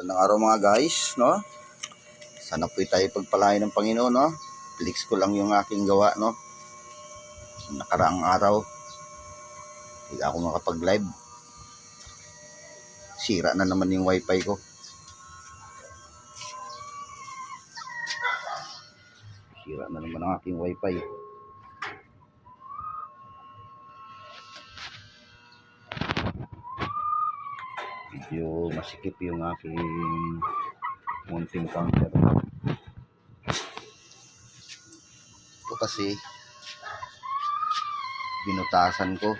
Magandang araw mga guys, no? Sana po tayo pagpalain ng Panginoon, no? Flix ko lang yung aking gawa, no? Nakaraang araw, hindi ako makapag-live. Sira na naman yung wifi ko. Sira na naman ang aking wifi. Medyo masikip yung aking mounting counter. Ito kasi binutasan ko.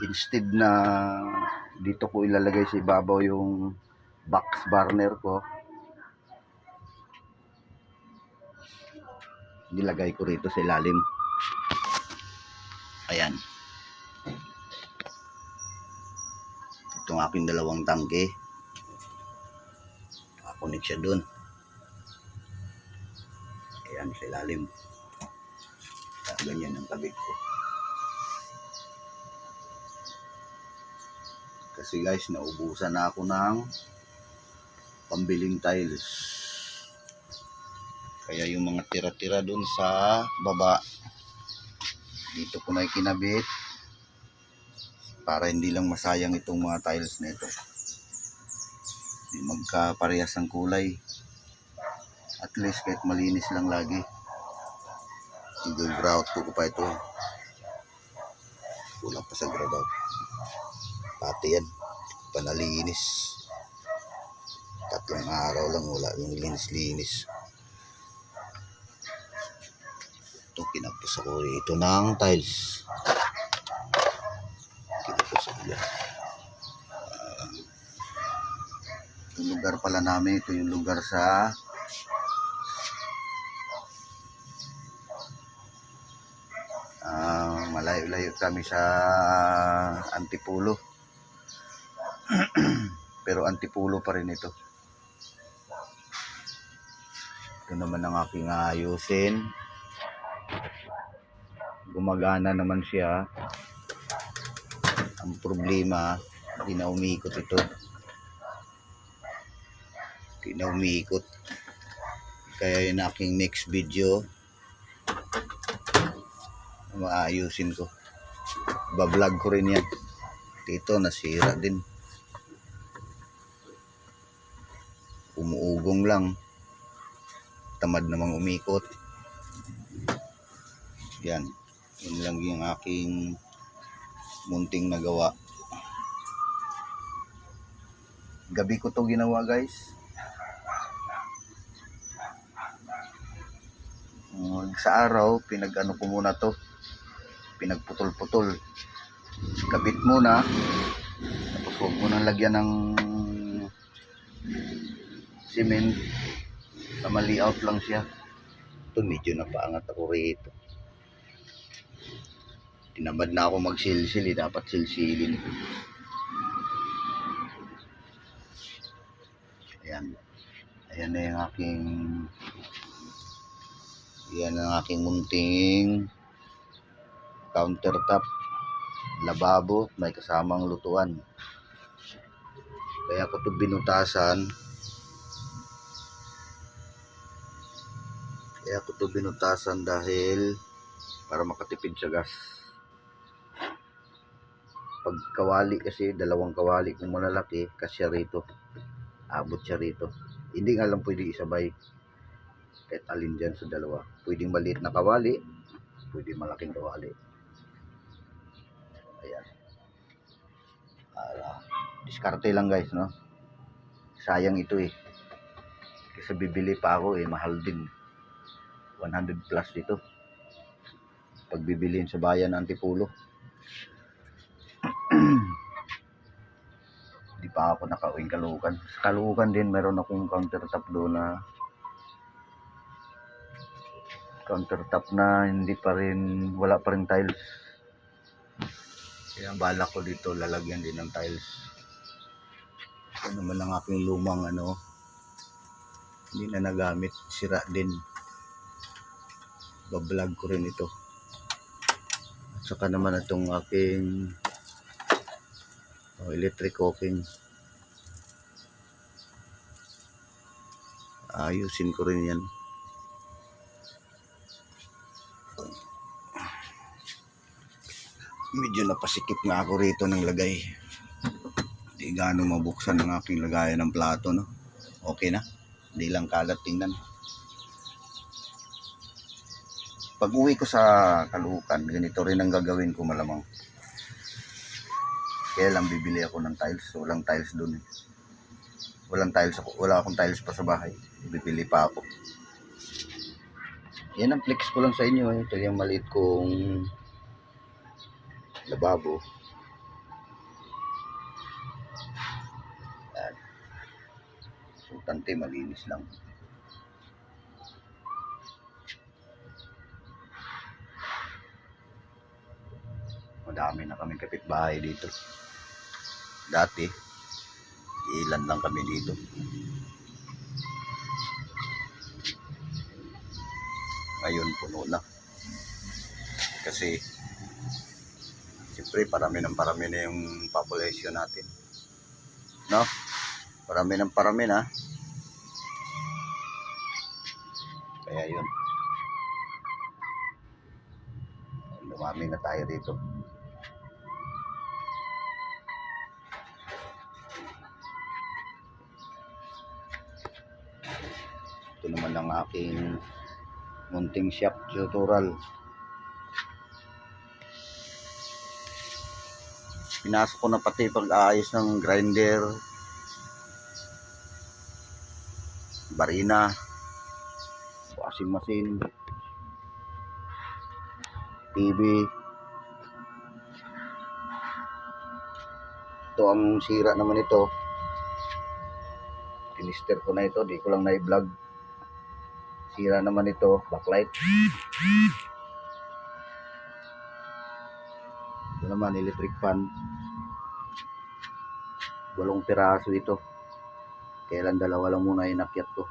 Instead na dito ko ilalagay sa ibabaw yung box burner ko, nilagay ko rito sa ilalim. Ayan. Itong aking dalawang tangke. Nakakunik siya dun. Ayan sa ilalim. Ganyan ang kabit ko. Kasi guys, naubusan na ako ng pambiling tiles. Kaya yung mga tira-tira dun sa baba, dito ko na ikinabit para hindi lang masayang itong mga tiles na ito. Hindi magkaparehas ang kulay. At least kahit malinis lang lagi. I-grout ko pa ito. Kulang pa sa grout. Pati yan, panalinis. 3 araw lang wala yung linis-linis. Ito kinapos ako ito ng tiles. Kinapos ako yan. Yung lugar pala namin, ito yung lugar sa malayo-layo kami sa Antipolo. Pero Antipolo pa rin ito. Ito naman ang aking ayusin. Gumagana naman siya. Ang problema, hindi na umiikot ito. Hindi na umiikot. Kaya yung aking next video, maayusin ko. Bablog ko rin yan. Dito nasira din. Umuugong lang. Tamad namang umikot. Yan. Yun lang yung aking munting nagawa. Gabi ko to ginawa guys. Sa araw, pinag-ano ko muna to. Pinagputol-putol. Kabit muna. Tapos huwag mo nang lagyan ng cement. Mali out lang siya. Ito medyo napaangat ako rito. Tinamad na ako magsilsil. Dapat silsilin. Ayan. Ayan na yung aking munting countertop. Lababo. May kasamang lutuan. Kaya ko ito binutasan. Dahil para makatipid sa gas. Pag kawali kasi, 2 kawali kung malalaki, kasya rito. Abot siya rito. Hindi nga lang pwede isabay. Kahit alin dyan sa 2. Pwedeng maliit na kawali, pwede malaking kawali. Ayan. Diskarte lang guys, no? Sayang ito eh. Kasi bibili pa ako eh, mahal din. 100 plus dito. Pag bibiliin sa bayan ng Antipolo. Hindi pa ako nakauwing Caloocan. Sa Caloocan din, meron akong countertop doon na wala pa rin tiles. Kaya ang balak ko dito, lalagyan din ng tiles. Ito naman ang aking lumang hindi na nagamit, sira din. Bablog ko rin ito. At saka naman itong aking electric cooking. Ayusin ko rin yan. Medyo napasikip nga ako rito ng lagay. Hindi gaano mabuksan ang aking lagayan ng plato, no? Okay na. Hindi lang kalat, tingnan. Pag uwi ko sa Caloocan, ganito rin ang gagawin ko malamang. Kaya lang bibili ako ng tiles. Walang tiles doon eh. Wala akong tiles pa sa bahay. Bibili pa ako. Yan ang flex ko lang sa inyo eh. Ito yung maliit kong lababo. Yan. Sultante, malinis lang. Madami na kaming kapitbahay dito. Dati, ilan lang kami dito. Ngayon puno na. Kasi siyempre parami na yung population natin. No? Parami na. Kaya yun. Dumami na tayo dito. Ito naman ang aking munting shop tutorial. Pinasok ko na pati pag-aayos ng grinder, barina, washing machine, TV. Ito ang sira naman ito. Tinister ko na ito, di ko lang na-vlog. Sira naman ito, backlight. Ito naman, electric fan. 8 piraso ito. Kailan 2 lang muna inakyat ko.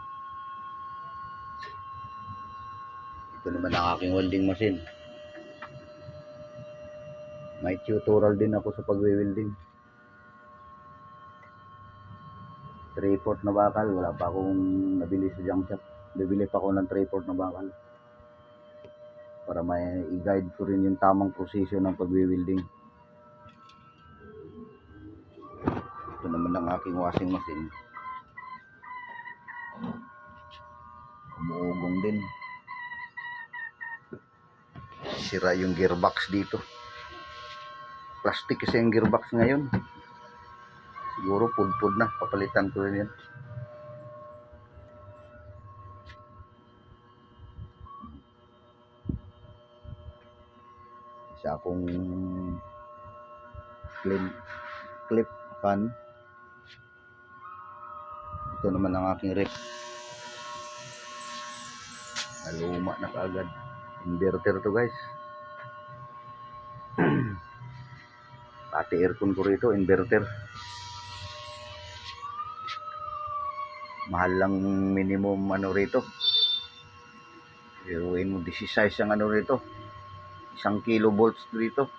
Ito naman ang aking welding machine. May tutorial din ako sa pagwe-welding. 3/4 na bakal, wala pa akong nabili sa junk shop. Bibili pa ako ng 3/4 na bakal para may i-guide ko rin yung tamang proseso ng pagwi-welding. Ito naman ang aking washing machine. Umuugong din. Sira yung gearbox dito. Plastic kasi yung gearbox ngayon. Siguro pudpud na, papalitan ko rin yan. Isa akong clip fan. Ito naman ang aking rep. Naluma na kaagad. Inverter to guys. Pati aircon ko rito, inverter. Mahal lang minimum ano rito. Iruin mo 16 ang ano rito. 1 kilovolts dito.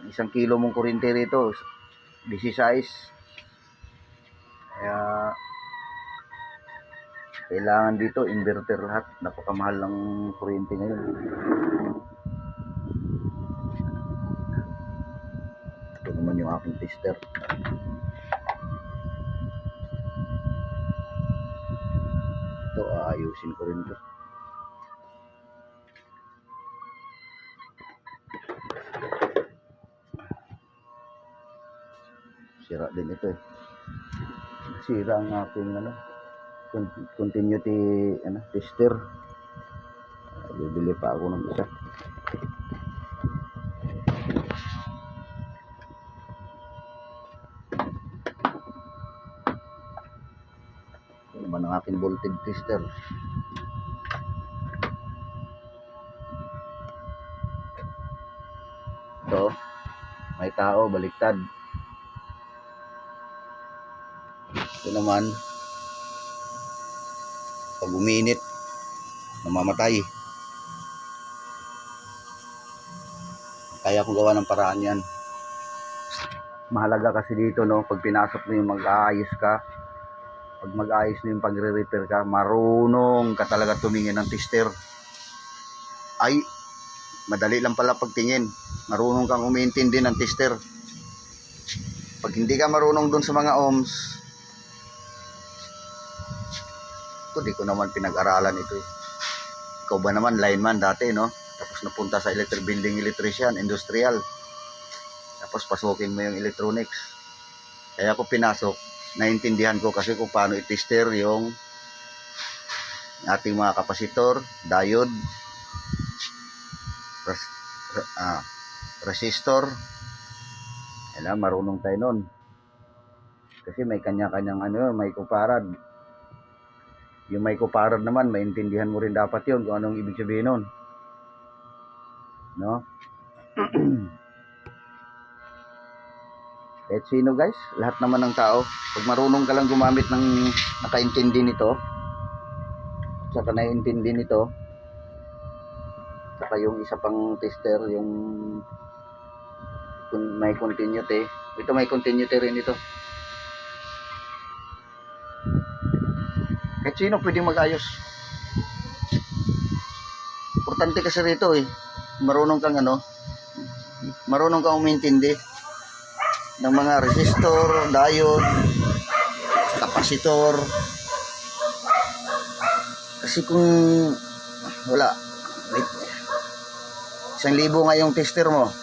1 kilo mong kuryente rito, 16. Kaya kailangan dito inverter lahat. Napakamahal ng kuryente ngayon. Ito naman yung aking tester. Ito aayusin ko rin ito. Sira din ito eh. Sira ang aking continuity tester. Bibili pa ako ng isa. Ito naman ang aking voltage tester. Ito, may tao, baliktad. Ito naman, pag uminit, namamatay. Kaya ko gawa ng paraan yan. Mahalaga kasi dito, no, pag pinasok mo yung mag-aayos ka, pag mag-ayos na yung pagre-repair ka, marunong ka talaga tumingin ng tester. Ay, madali lang pala pagtingin. Marunong kang umiintindi ng tester. Pag hindi ka marunong dun sa mga ohms, ito, di ko naman pinag-aralan ito eh. Ikaw ba naman, lineman dati, no? Tapos napunta sa electric building electrician, industrial. Tapos pasukin mo yung electronics. Kaya ako pinasok, naintindihan ko kasi kung paano i-tester yung ating mga kapasitor, diode, resistor. Kailangan marunong tayo nun. Kasi may kanya-kanyang ano, may kuparad. Yung may kuparad naman, maintindihan mo rin dapat yun kung anong ibig sabihin nun. No? Kahit sino guys, lahat naman ng tao, pag marunong ka lang gumamit ng nakaintindi nito, saka naiintindi nito, saka yung isa pang tester, yung may continuity, ito may continuity rin ito. Kahit sino pwedeng mag-ayos. Importante kasi rito eh, marunong kang ano, marunong kang umintindi ng mga resistor, diode, kapasitor. Kasi kung wala, 1,000 nga yung tester mo,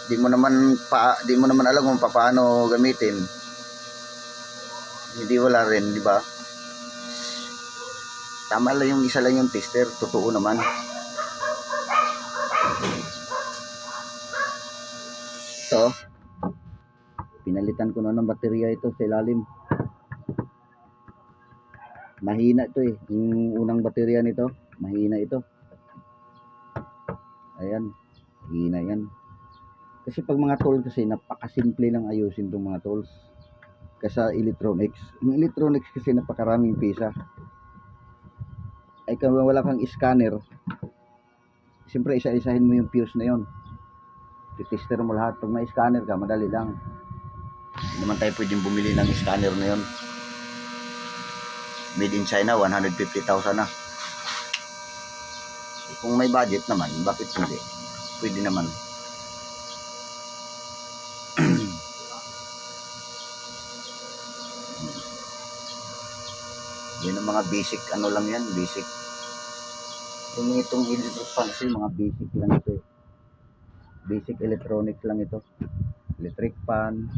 di mo naman alam kung paano gamitin. Hindi wala rin, di ba? Tama lang yung isa lang yung tester, totoo naman. Ito, pinalitan ko na ng baterya ito sa ilalim. Mahina ito eh. Yung unang baterya nito, mahina ito. Ayan, mahina yan. Kasi pag mga tools kasi, napakasimple lang ayusin itong mga tools. Kasi electronics. Yung electronics kasi napakaraming pisa. Ay kung wala kang scanner, siyempre isa-isahin mo yung fuse na yon. Titester mo lahat. Pag may scanner ka, madali lang. Hindi naman tayo pwedeng bumili ng scanner na yon. Made in China, 150,000 na. Kung may budget naman, bakit hindi? Pwede naman. Yan ang mga basic, ano lang yan, basic. Yung itong electric fan kasi, mga basic lang ito eh. Basic electronics lang ito. Electric fan,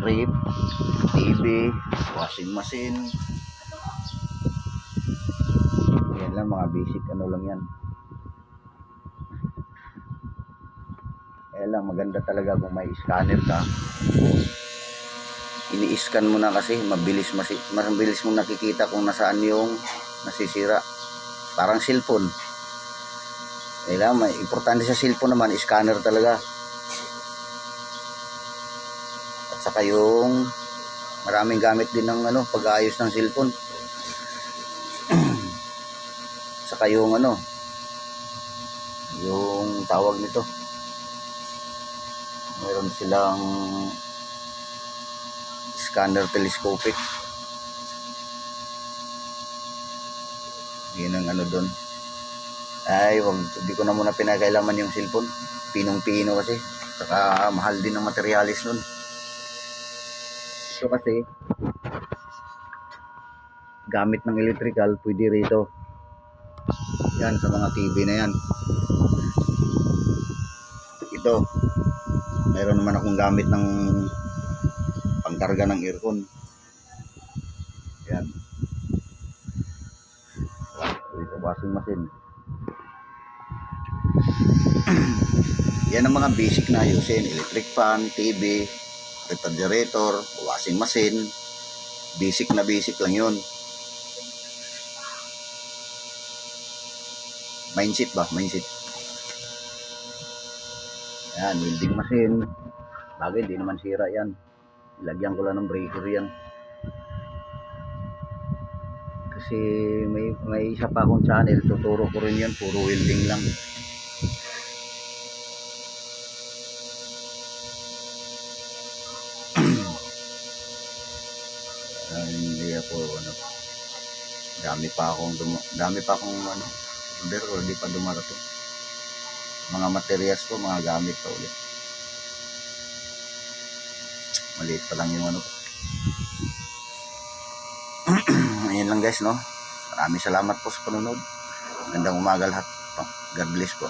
rip, TV, washing machine. Yan lang, mga basic ano lang yan. Kaya lang, maganda talaga kung may scanner ka. Ini-scan mo na kasi mabilis mo nakikita kung nasaan yung nasisira. Parang cellphone. Kaya may importante sa cellphone naman, scanner talaga. At saka yung maraming gamit din ng ano, pag-aayos ng cellphone. Saka yung ano, yung tawag nito. Meron silang scanner telescopic. Yun ang ano doon. Ay, hindi ko na muna pinakailaman yung cellphone. Pinong-pino kasi. Saka mahal din ang materialis nun. So kasi, gamit ng electrical, pwede rito. Yan, sa mga TV na yan. Ito, mayroon naman akong gamit ng pangkarga ng aircon. Yan. Ito, washing machine. Yan ang mga basic na ayusin. Electric fan, TV, refrigerator, washing machine. Basic na basic lang yun. Mindset ba? Mindset. Yan, welding machine. Bagay, hindi naman sira yan. Ilagyan ko lang ng breaker yan. Kasi may isa pa akong channel, tuturo ko rin yan, puro welding lang. hindi ako ano, dami pa akong ano, pero hindi pa dumarating. Mga materials po, mga gamit pa ulit. Maliit pa lang yung ano. Ayun lang guys, no. Maraming salamat po sa panunod. Magandang umaga lahat. God bless po.